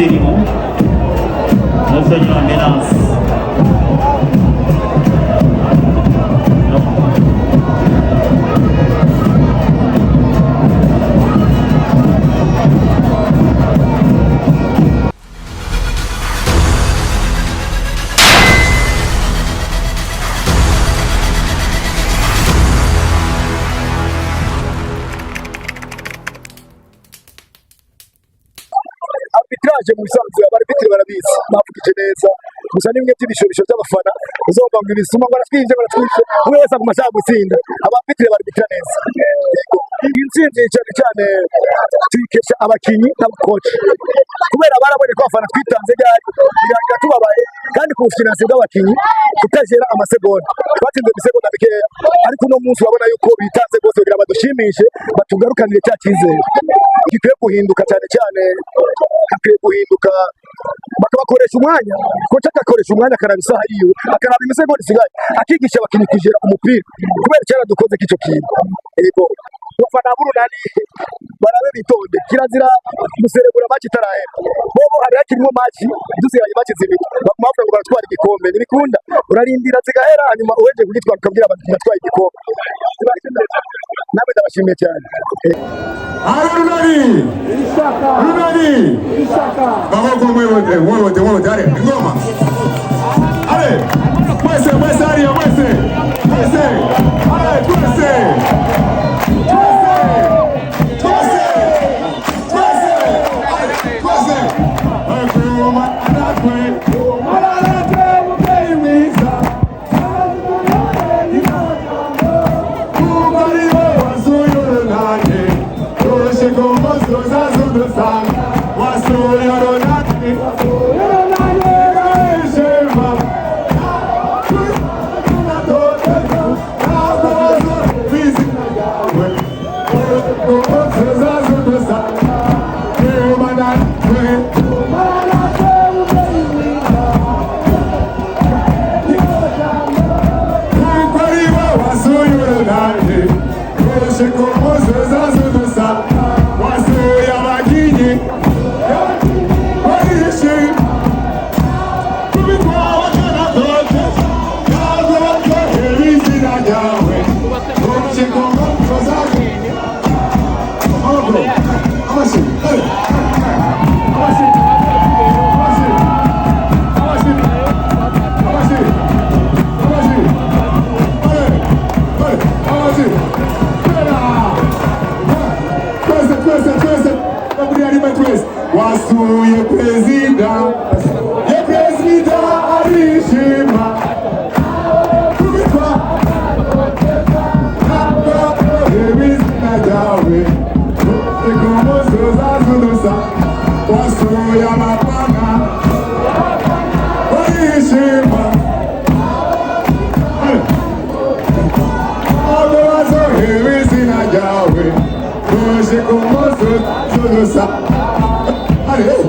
zirimo nazo nyuma ambulance arbitrage mu bisanzwe abarbitire barabizi bavugije neza gusa nimwe by'ibishobisho by'abafana uzumva ngo ibisuma ngo aratwije umwe wese aguma ashaka gutsinda abarbitire barbitira neza intsinzi cyane cyane tuyikesha abakinyi n'abakoci kubera barabonye ko abafana twitanze ryari birangira tubabaye kandi ku bufinansi bw'abakinyi tutagera amasegonda twatsinze ibisegonda bikeya ariko uno munsi urabona yuko bitanze rwose kugira badushimishe batugarukanire cya cyizere gikwiye guhinduka cyane cyane hakwiye guhinduka bakabakoresha umwanya koca agakoresha umwanya akaraba isaha yiwe akaraba imisegonda isigaye akigisha abakinyi kugera umupira kubera cyane dukoze k'icyo kintu yego abafana b'urunani barabe bitonde kirazira guserebura match itarahera bobo hari hakirimo match dusigaye match zibiri bavuga ngo baratwara igikombe ntibikunda urarindira zigahera hanyuma uweje kugitwara ukabwira abantu natwaye igikombe nawe ndabashimiye cyane Runani maboko mwewote ale ngoma ale mwese ali mwese ale twese wasuye prezida ye prezida arishima kubitwa ntabwo ibizina byawe ikomoso zazudusa wasuye amapana arishima ntabwo wazohe ibizina byawe ikomoso zazudusa Allez,